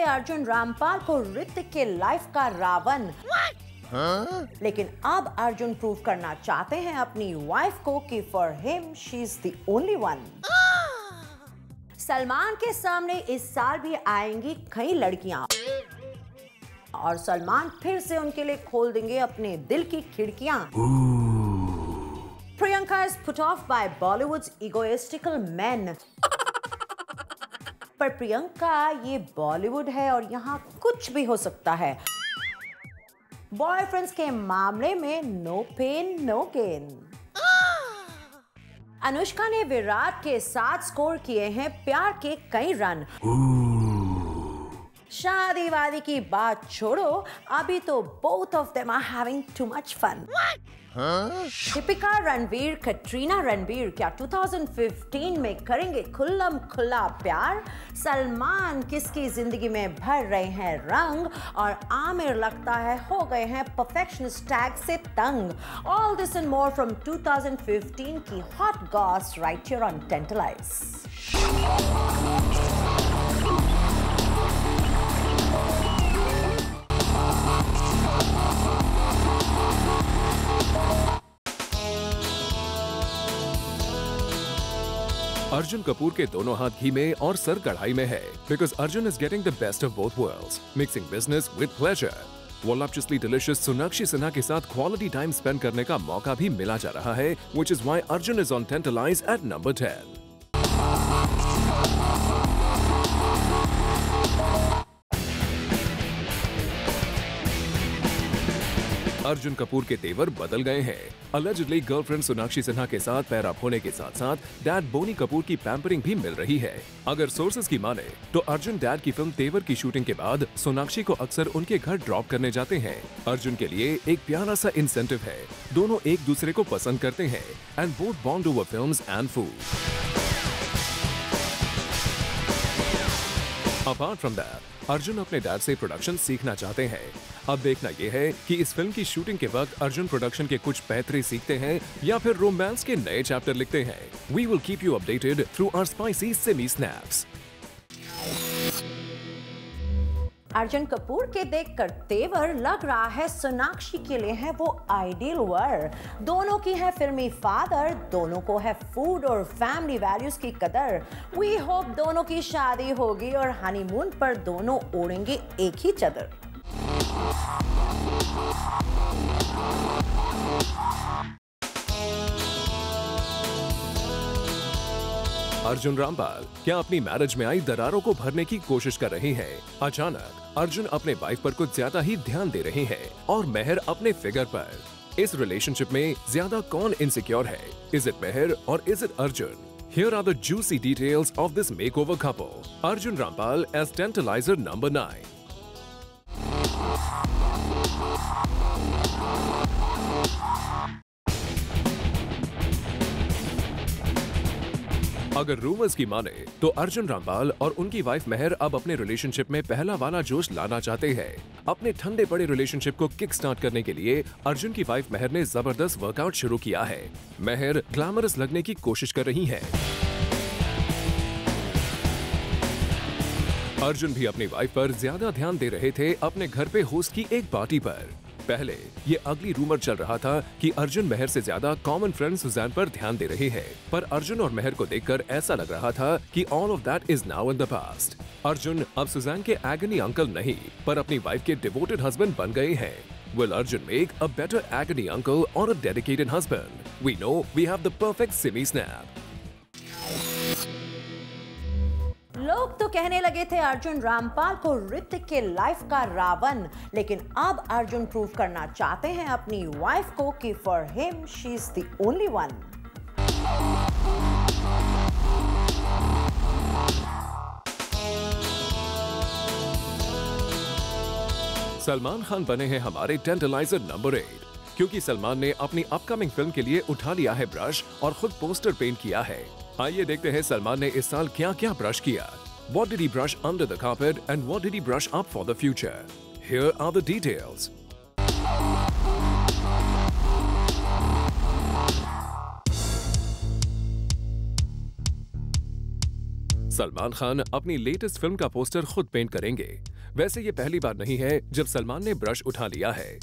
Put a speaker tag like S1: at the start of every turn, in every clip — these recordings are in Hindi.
S1: अर्जुन रामपाल को ऋतिक के लाइफ का रावण। लेकिन अब अर्जुन प्रूव करना चाहते हैं अपनी वाइफ को कि for him she is the only one. Salman के सामने इस साल भी आएंगी कई लड़कियां और सलमान फिर से उनके लिए खोल देंगे अपने दिल की खिड़कियां। Priyanka is put off by Bollywood's egoistical men। पर प्रियंका ये बॉलीवुड है और यहाँ कुछ भी हो सकता है। बॉयफ्रेंड्स के मामले में no pain no gain. Anushka ने विराट के साथ स्कोर किए हैं प्यार के कई रन। शादी वादी की बात छोड़ो, अभी तो both of them are having too much fun। Deepika Ranveer Katrina Ranveer क्या 2015 में करेंगे खुल्लम खुल्ला प्यार? सलमान किसकी जिंदगी में भर रहे हैं रंग और आमिर लगता है हो गए हैं परफेक्शनिस्ट टैग से तंग। All this and more from 2015 की hot goss right here on tantalize.
S2: Arjun Kapoor के दोनों हाथ घी में और सर कढ़ाई में है because Arjun is getting the best of both worlds, mixing business with pleasure. Voluptuously delicious Sonakshi Sinha के साथ क्वालिटी टाइम स्पेंड करने का मौका भी मिला जा रहा है, which is why Arjun is on tantalize at number 10। Arjun Kapoor के तेवर बदल गए हैं। अलेजिडली गर्लफ्रेंड सोनाक्षी सिन्हा के साथ पैर अप होने के साथ साथ डैड बोनी कपूर की पैम्परिंग भी मिल रही है। अगर सोर्सेज की माने तो अर्जुन डैड की फिल्म तेवर की शूटिंग के बाद सोनाक्षी को अक्सर उनके घर ड्रॉप करने जाते हैं। अर्जुन के लिए एक प्यारा सा इंसेंटिव है। दोनों एक दूसरे को पसंद करते हैं and both bond over films and food. Apart from that, Arjun अपने डैड से प्रोडक्शन सीखना चाहते हैं। अब देखना यह है कि इस फिल्म की शूटिंग के वक्त अर्जुन प्रोडक्शन के कुछ पैतरे सीखते हैं या फिर रोमांस के नए चैप्टर लिखते हैं। We will keep you updated through our spicy semi snaps।
S1: Arjun Kapoor के देखकर तेवर लग रहा है सोनाक्षी के लिए है वो आइडियल वर। दोनों की है फिल्मी फादर, दोनों को है फूड और फैमिली वैल्यूज की कदर। वी होप दोनों की शादी होगी और हनीमून पर दोनों ओढ़ेंगे एक ही चादर।
S2: अर्जुन रामपाल क्या अपनी मैरिज में आई दरारों को भरने की कोशिश कर रहे हैं? अचानक अर्जुन अपने वाइफ पर कुछ ज्यादा ही ध्यान दे रहे हैं और मेहर अपने फिगर पर। इस रिलेशनशिप में ज्यादा कौन इनसिक्योर है? इज इट मेहर और is it Arjun? Here are the juicy details of this makeover couple. Arjun Rampal as Tantalizer number 9. अगर रूमर्स की माने तो अर्जुन रामपाल और उनकी वाइफ मेहर अब अपने रिलेशनशिप में पहला वाला जोश लाना चाहते हैं। अपने ठंडे पड़े रिलेशनशिप को किक स्टार्ट करने के लिए अर्जुन की वाइफ मेहर ने जबरदस्त वर्कआउट शुरू किया है। मेहर ग्लैमरस लगने की कोशिश कर रही हैं। अर्जुन भी अपनी वाइफ पर ज्यादा ध्यान दे रहे थे अपने घर पे होस्ट की एक पार्टी पर। पहले ये अगली रूमर चल रहा था कि अर्जुन मेहर से ज्यादा कॉमन फ्रेंड सुजैन पर ध्यान दे रहे हैं, पर अर्जुन और मेहर को देखकर ऐसा लग रहा था कि all of that is now in the past. Arjun अब सुजैन के एगनी अंकल नहीं, पर अपनी वाइफ के डिवोटेड हस्बैंड बन गए हैं। Will Arjun make a better agony uncle or a dedicated husband? We know we have the perfect semi snap.
S1: लोग तो कहने लगे थे अर्जुन रामपाल को ऋतिक के लाइफ का रावण, लेकिन अब अर्जुन प्रूव करना चाहते हैं अपनी वाइफ को कि for him she is the only one.
S2: Salman Khan बने हैं हमारे टेंटलाइजर नंबर 8 क्योंकि सलमान ने अपनी अपकमिंग फिल्म के लिए उठा लिया है ब्रश और खुद पोस्टर पेंट किया है। आइए देखते हैं सलमान ने इस साल क्या क्या ब्रश किया। What did he brush under the carpet and what did he brush up for the future? Here are the details. Salman Khan अपनी लेटेस्ट फिल्म का पोस्टर खुद पेंट करेंगे। वैसे ये पहली बार नहीं है जब सलमान ने ब्रश उठा लिया है।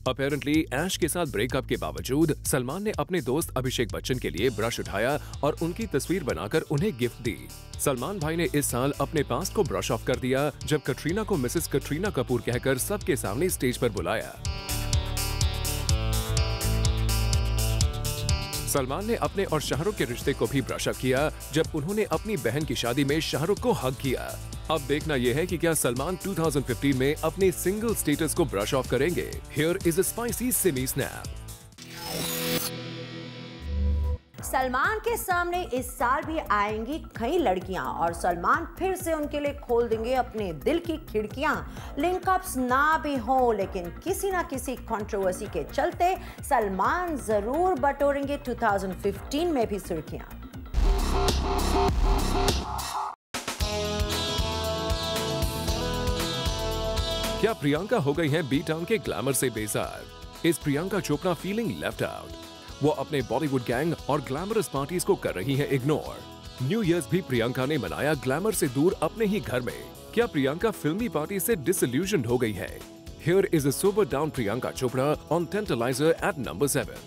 S2: अपेरेंटली ऐश के साथ ब्रेकअप के बावजूद सलमान ने अपने दोस्त अभिषेक बच्चन के लिए ब्रश उठाया और उनकी तस्वीर बनाकर उन्हें गिफ्ट दी। सलमान भाई ने इस साल अपने पास्ट को ब्रश ऑफ कर दिया जब कटरीना को मिसेस कटरीना कपूर कहकर सबके सामने स्टेज पर बुलाया। सलमान ने अपने और शाहरुख के रिश्ते को भी ब्रश अप किया जब उन्होंने अपनी बहन की शादी में शाहरुख को हग किया। अब देखना यह है कि क्या सलमान 2015 में अपने सिंगल स्टेटस को ब्रश ऑफ करेंगे। Here is a spicy Simi snap.
S1: Salman के सामने इस साल भी आएंगी कई लड़कियां और सलमान फिर से उनके लिए खोल देंगे अपने दिल की खिड़कियां। लिंकअप्स ना भी हो लेकिन किसी ना किसी कंट्रोवर्सी के चलते सलमान जरूर बटोरेंगे 2015 में भी सुर्खियां।
S2: क्या प्रियंका हो गई हैं बी टाउन के ग्लैमर से बेजार? Is Priyanka Chopra feeling left out? वो अपने बॉलीवुड गैंग और ग्लैमरस पार्टीज को कर रही हैं इग्नोर। न्यू ईयर्स भी प्रियंका ने मनाया ग्लैमर से दूर अपने ही घर में। क्या प्रियंका फिल्मी पार्टी से डिसइल्यूजन्ड हो गई है? Here is a sober down Priyanka Chopra on tantalizer at number 7।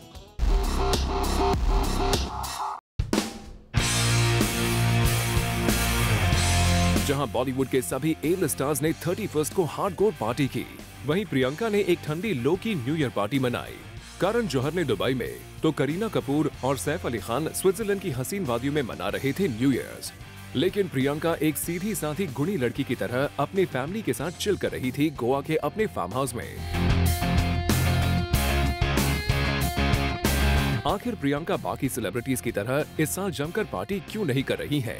S2: जहां बॉलीवुड के सभी ए-लिस्ट स्टार्स ने 31 को हार्डकोर पार्टी की, वहीं प्रियंका ने एक ठंडी लो की न्यू ईयर पार्टी मनाई। करण जौहर ने दुबई में तो करीना कपूर और सैफ अली खान स्विट्जरलैंड की हसीन वादियों में मना रहे थे न्यू ईयर्स। लेकिन प्रियंका एक सीधी साधी गुणी लड़की की तरह अपनी फैमिली के साथ चिल कर रही थी गोवा के अपने फार्म हाउस में। आखिर प्रियंका बाकी सेलिब्रिटीज की तरह इस साल जमकर पार्टी क्यों नहीं कर रही है?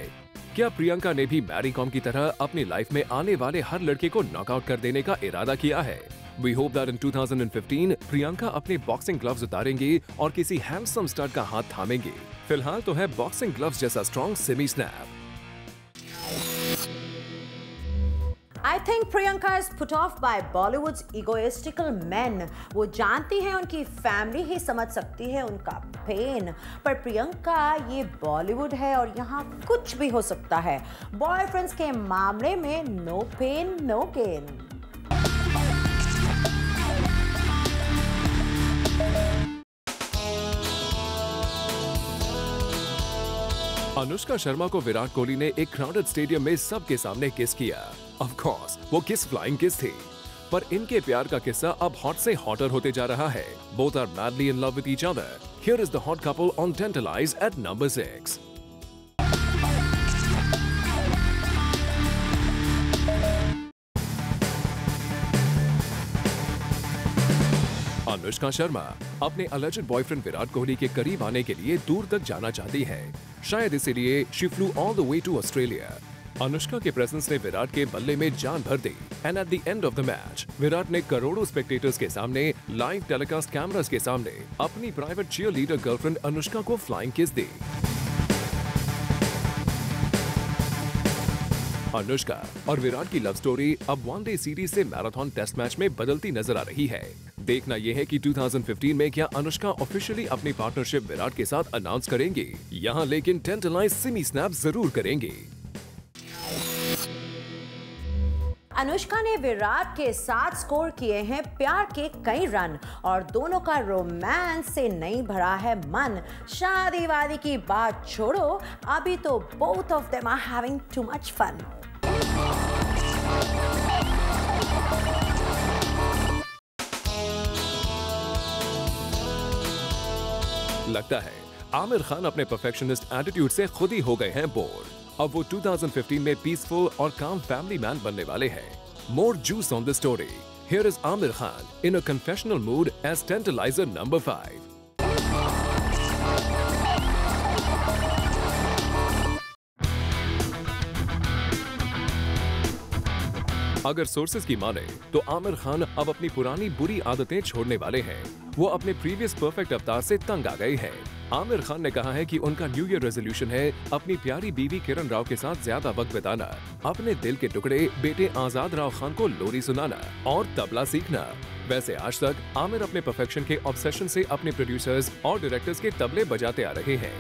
S2: क्या प्रियंका ने भी मैरी कॉम की तरह अपनी लाइफ में आने वाले हर लड़के को नॉकआउट कर देने का इरादा किया है? We hope that in 2015 Priyanka अपने बॉक्सिंग ग्लव्स उतारेंगी और किसी हैंडसम स्टार का हाथ थामेंगी। फिलहाल तो है बॉक्सिंग ग्लव्स जैसा strong Simi snap.
S1: I think Priyanka is put off by Bollywood's egoistical men. वो जानती हैं उनकी फैमिली ही समझ सकती है उनका पेन, पर प्रियंका ये बॉलीवुड है और यहाँ कुछ भी हो सकता है। बॉयफ्रेंड्स के मामले में no pain no gain.
S2: Anushka Sharma को विराट कोहली ने एक क्राउडेड स्टेडियम में सबके सामने किस किया। ऑफ कोर्स वो किस फ्लाइंग किस थी, पर इनके प्यार का किस्सा अब हॉट से हॉटर होते जा रहा है। Both are madly in love with each other. Here is the hot couple on tantalize at number 6। Anushka Sharma अपने अलेज्ड बॉयफ्रेंड विराट कोहली के करीब आने के लिए दूर तक जाना चाहती है। शायद इसीलिए she flew all the way to Australia. Anushka के प्रेजेंस ने विराट के बल्ले में जान भर दी and at the end of the match Virat ने करोड़ों स्पेक्टेटर्स के सामने लाइव टेलीकास्ट कैमरास के सामने अपनी private cheerleader girlfriend Anushka को फ्लाइंग किस दी। अनुष्का और विराट की लव स्टोरी अब वनडे सीरीज से मैराथन टेस्ट मैच में बदलती नजर आ रही है। देखना यह है कि 2015 में क्या अनुष्का ऑफिशियली अपनी पार्टनरशिप विराट के साथ अनाउंस करेंगी, यहाँ लेकिन टेंटलाइज सिमी स्नैप जरूर करेंगी।
S1: अनुष्का ने विराट के साथ स्कोर किए हैं प्यार के कई रन और दोनों का रोमांस से नहीं भरा है मन। शादी वादी की बात छोड़ो, अभी तो both of them are having too much fun।
S2: लगता है आमिर खान अपने परफेक्शनिस्ट एटीट्यूड से खुद ही हो गए हैं बोर। अब वो 2015 में पीसफुल और काम फैमिली मैन बनने वाले हैं। More juice on the story. Here is Aamir Khan in a confessional mood as tantalizer number 5। अगर सोर्सेज की माने तो आमिर खान अब अपनी पुरानी बुरी आदतें छोड़ने वाले हैं। वो अपने प्रीवियस परफेक्ट अवतार से तंग आ गए हैं। आमिर खान ने कहा है कि उनका न्यू ईयर रेजोल्यूशन है अपनी प्यारी बीवी किरण राव के साथ ज्यादा वक्त बिताना, अपने दिल के टुकड़े बेटे आजाद राव खान को लोरी सुनाना और तबला सीखना। वैसे आज तक आमिर अपने परफेक्शन के ऑब्सेशन से अपने प्रोड्यूसर्स और डायरेक्टर्स के तबले बजाते आ रहे हैं।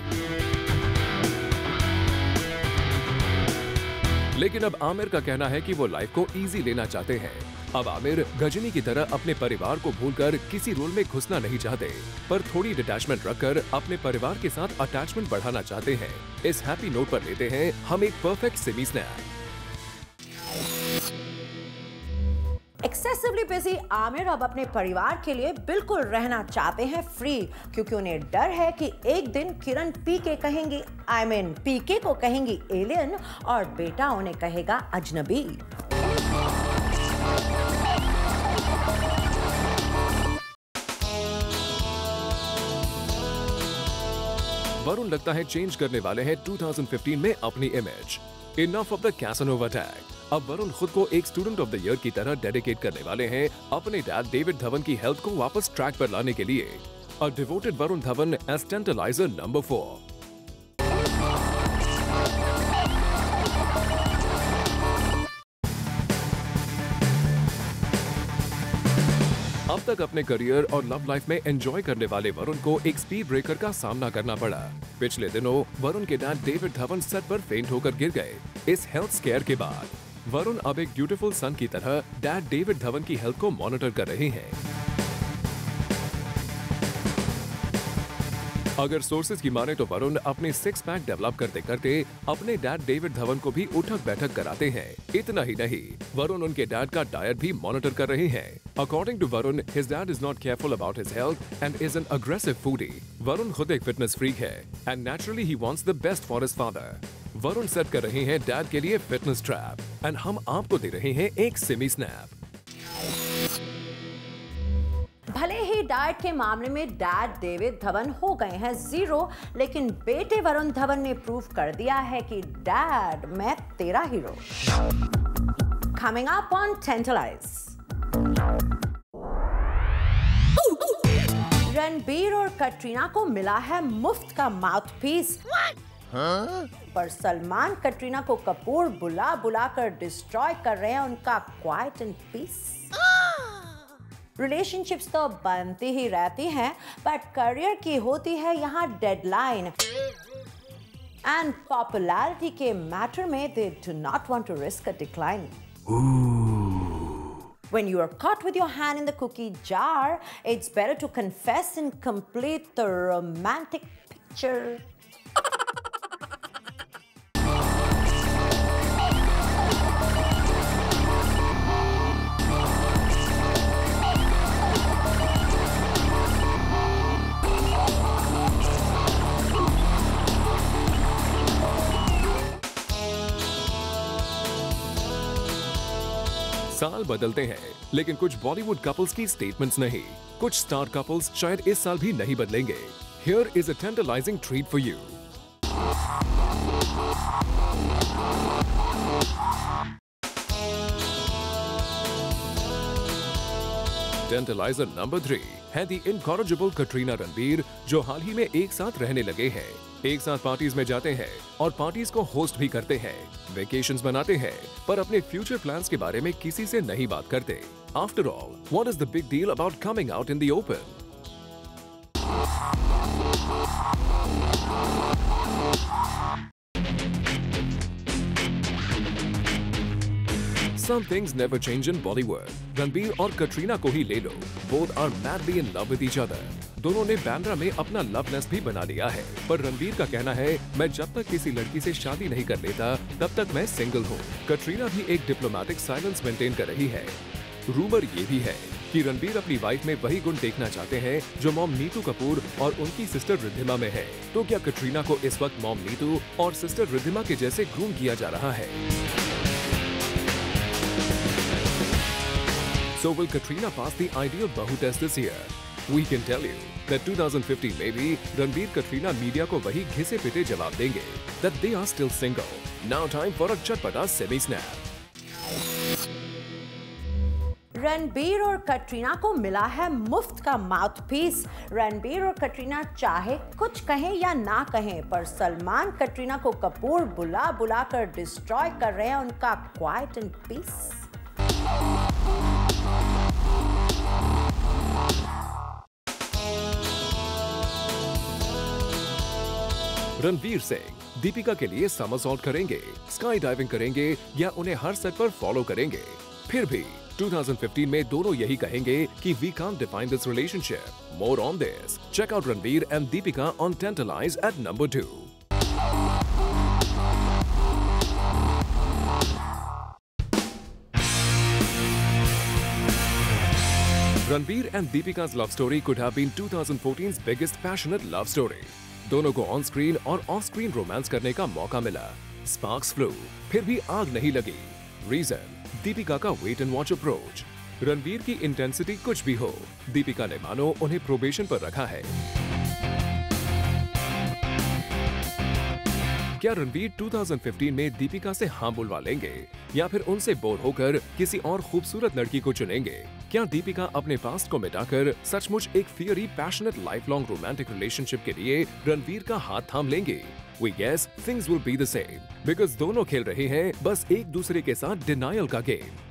S2: लेकिन अब आमिर का कहना है कि वो लाइफ को इजी लेना चाहते हैं। अब आमिर गजनी की तरह अपने परिवार को भूलकर किसी रोल में घुसना नहीं चाहते, पर थोड़ी डिटैचमेंट रखकर अपने परिवार के साथ अटैचमेंट बढ़ाना चाहते हैं। इस हैप्पी नोट पर लेते हैं हम एक perfect semi snap.
S1: Excessively busy Aamir अब अपने परिवार के लिए बिल्कुल रहना चाहते हैं फ्री, क्योंकि उन्हें डर है कि एक दिन किरण पीके कहेंगी, पीके को कहेंगी एलियन और बेटा उन्हें कहेगा अजनबी।
S2: वरुण लगता है चेंज करने वाले हैं 2015 में अपनी image. Enough of the Casanova attack. अब वरुण खुद को एक स्टूडेंट ऑफ द ईयर की तरह डेडिकेट करने वाले हैं अपने डैड डेविड धवन की हेल्थ को वापस ट्रैक पर लाने के लिए। A devoted Varun Dhawan as tantalizer number 4। अब तक अपने करियर और लव लाइफ में एंजॉय करने वाले वरुण को एक स्पीड ब्रेकर का सामना करना पड़ा। पिछले दिनों वरुण के डैड डेविड धवन सेट पर फेंट होकर गिर गए। इस हेल्थ स्केयर के बाद वरुण अब एक ब्यूटीफुल सन की तरह डैड डेविड धवन की हेल्थ को मॉनिटर कर रहे हैं। अगर सोर्सेज की माने तो वरुण अपने 6 पैक डेवलप करते करते अपने डैड डेविड धवन को भी उठक बैठक कराते हैं। इतना ही नहीं, वरुण उनके डैड का डाइट भी मॉनिटर कर रहे हैं। According to Varun, his dad is not careful about his health and is an aggressive foodie. Varun खुद एक फिटनेस फ्रीक है एंड नेचुरली ही wants the best for his father. Varun set कर रहे हैं डैड के लिए फिटनेस ट्रैप एंड हम आपको दे रहे हैं एक सेमी स्नैप।
S1: भले ही डाइट के मामले में डैड डेविड धवन हो गए हैं 0, लेकिन बेटे वरुण धवन ने प्रूव कर दिया है कि डैड मैं तेरा hero. Coming up on Tantalize। Ranbir और कटरीना को मिला है मुफ्त का माउथपीस। पर सलमान कटरीना को कपूर बुला बुलाकर डिस्ट्रॉय कर रहे हैं उनका क्वाइट एंड पीस। रिलेशनशिप्स तो बनती ही रहती हैं, बट करियर की होती है यहाँ डेडलाइन। एंड पॉपुलैरिटी के मैटर में they do not want to risk a decline. When you are caught with your hand in the cookie jar, it's better to confess and complete the romantic picture.
S2: साल बदलते हैं, लेकिन कुछ बॉलीवुड कपल्स की स्टेटमेंट्स नहीं। कुछ स्टार कपल्स शायद इस साल भी नहीं बदलेंगे। Here is a tantalizing treat for you. Tantalizer number 3 है द इनकॉरेजिबल कटरीना रणबीर, जो हाल ही में एक साथ रहने लगे हैं। एक साथ पार्टीज में जाते हैं और पार्टीज को होस्ट भी करते हैं, वेकेशंस बनाते हैं, पर अपने फ्यूचर प्लान्स के बारे में किसी से नहीं बात करते। After all, what is the big deal about coming out in the open? Some things never change in Bollywood. Ranbir और कटरीना को ही ले लो, both are madly in love with each other. दोनों ने बांद्रा में अपना लव नेस्ट भी बना लिया है, पर रणबीर का कहना है मैं जब तक किसी लड़की से शादी नहीं कर लेता तब तक मैं सिंगल हूँ। कटरीना भी एक डिप्लोमेटिक साइलेंस मेंटेन कर रही है। रूमर ये भी है कि रणबीर अपनी वाइफ में वही गुण देखना चाहते हैं जो मॉम नीतू कपूर और उनकी सिस्टर रिद्धिमा में है। तो क्या कटरीना को इस वक्त मॉम नीतू और सिस्टर रिद्धिमा के जैसे ग्रूम किया जा रहा है? So will Katrina pass the ideal Bahu test this year? We can tell you that 2015 में भी रणबीर कटरीना मीडिया को वही घिसे पिटे जवाब देंगे that they are still single. Now time for a चटपटा सेमी स्नैप।
S1: रणबीर और कटरीना को मिला है मुफ्त का माउथपीस। रणबीर और कटरीना चाहे कुछ कहें या ना कहें, पर सलमान कटरीना को कपूर बुला बुलाकर डिस्ट्रॉय कर रहे हैं उनका quiet and peace.
S2: Ranveer Singh, Deepika के लिए समरसॉल्ट करेंगे, स्काई डाइविंग करेंगे या उन्हें हर सेट पर फॉलो करेंगे। फिर भी 2015 में दोनों यही कहेंगे कि we can't define this relationship. More on this, check out Ranveer and Deepika on tantalize at number 2। Ranveer and Deepika's love story could have been 2014's biggest passionate love story. दोनों को ऑन स्क्रीन और ऑफ स्क्रीन रोमांस करने का मौका मिला। स्पार्क्स फ्लू, फिर भी आग नहीं लगी। रीजन, दीपिका का wait and watch approach. Ranveer की इंटेंसिटी कुछ भी हो, दीपिका ने मानो उन्हें प्रोबेशन पर रखा है। क्या रणवीर 2015 में दीपिका से हाँ बुलवा लेंगे या फिर उनसे बोर होकर किसी और खूबसूरत लड़की को चुनेंगे? क्या दीपिका अपने पास्ट को मिटाकर सचमुच एक fiery passionate life long romantic relationship के लिए रणवीर का हाथ थाम लेंगे? We guess things will be the same because दोनों खेल रहे हैं बस एक दूसरे के साथ डिनायल का गेम।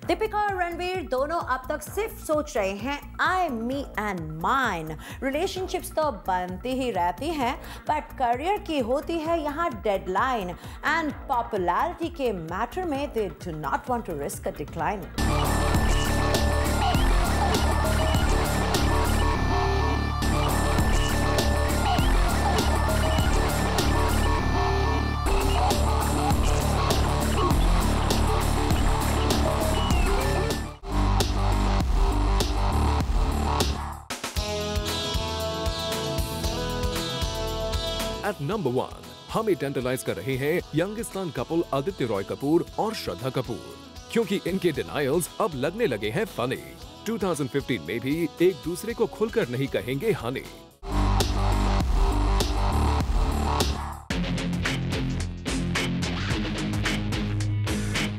S1: दीपिका और रणवीर दोनों अब तक सिर्फ सोच रहे हैं आई, मी एंड माइन। रिलेशनशिप्स तो बनती ही रहती हैं, बट करियर की होती है यहाँ डेडलाइन एंड पॉपुलैरिटी के मैटर में they do not want to risk a decline.
S2: At number 1, हमें टेंटलाइज कर रहे हैं यंगिस्तान कपल आदित्य रॉय कपूर और श्रद्धा कपूर, क्योंकि इनके डिनायल्स अब लगने लगे हैं फनी। 2015 में भी एक दूसरे को खुलकर नहीं कहेंगे हनी।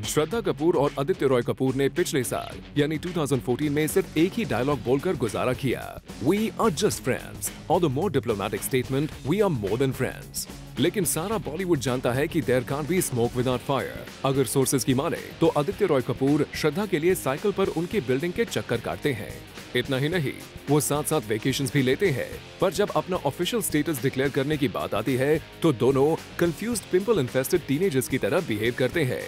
S2: श्रद्धा कपूर और आदित्य रॉय कपूर ने पिछले साल यानी 2014 में सिर्फ एक ही डायलॉग बोलकर गुजारा किया, वी आर जस्ट फ्रेंड्स, और the more diplomatic statement, we are more than friends. लेकिन सारा बॉलीवुड जानता है कि there can't be smoke without fire. अगर सोर्सेज की माने तो आदित्य रॉय कपूर श्रद्धा के लिए साइकिल पर उनकी बिल्डिंग के चक्कर काटते हैं। इतना ही नहीं, वो साथ साथ वेकेशंस भी लेते हैं, पर जब अपना ऑफिशियल स्टेटस डिक्लेयर करने की बात आती है तो दोनों कंफ्यूज्ड पिंपल इन्फेस्टेड टीनेजर्स की तरह बिहेव करते हैं।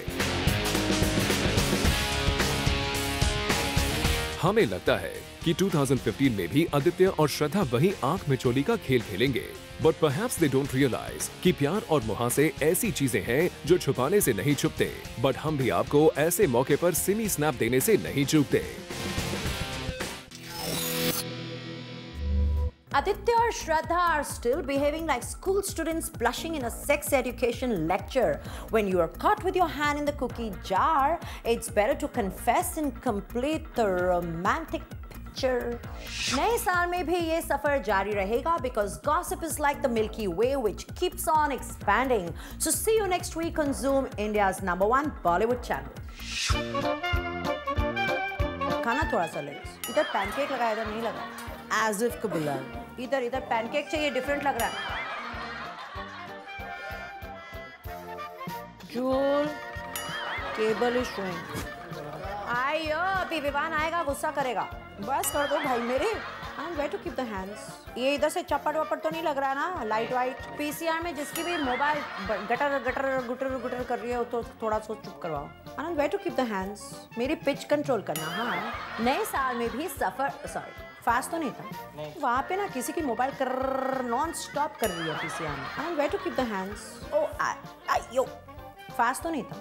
S2: हमें लगता है कि 2015 में भी आदित्य और श्रद्धा वही आंख में चोली का खेल खेलेंगे, but perhaps they don't realise कि प्यार और मुहासे ऐसी चीजें हैं जो छुपाने से नहीं छुपते, बट हम भी आपको ऐसे मौके पर सिमी स्नैप देने से नहीं चूकते।
S1: Aditya or Shraddha are still behaving like school students blushing in a sex education lecture. When you are caught with your hand in the cookie jar, it's better to confess and complete the romantic picture. नए साल में भी ये सफर जारी रहेगा because gossip is like the Milky Way which keeps on expanding. So see you next week on Zoom, India's #1 Bollywood channel. खाना थोड़ा सा ले, इधर पैनकेक लगाया, इधर नहीं लगा। As if कबूला, इधर इधर पैनकेक चाहिए, डिफरेंट लग रहा है। Joule, cable is showing. आइयो, अभी विवान आएगा, गुस्सा करेगा। बस कर दो भाई मेरे। I'm going to keep the hands. ये इधर से चप्पट वप्पट तो नहीं लग रहा ना, लाइट वाइट। पीसीआर में जिसकी भी मोबाइल गटर गटर गुटर गुटर कर रही है तो थोड़ा सा चुप करवाओ। I'm going to keep the hands. मेरी पिच कंट्रोल करना। हाँ, नए साल में भी सफर, सॉरी फास्ट तो नहीं था, वहाँ पे ना किसी की मोबाइल कर नॉन स्टॉप कर रही है पीसीआर में। I'm going to keep the hands. Oh, fast तो नहीं था।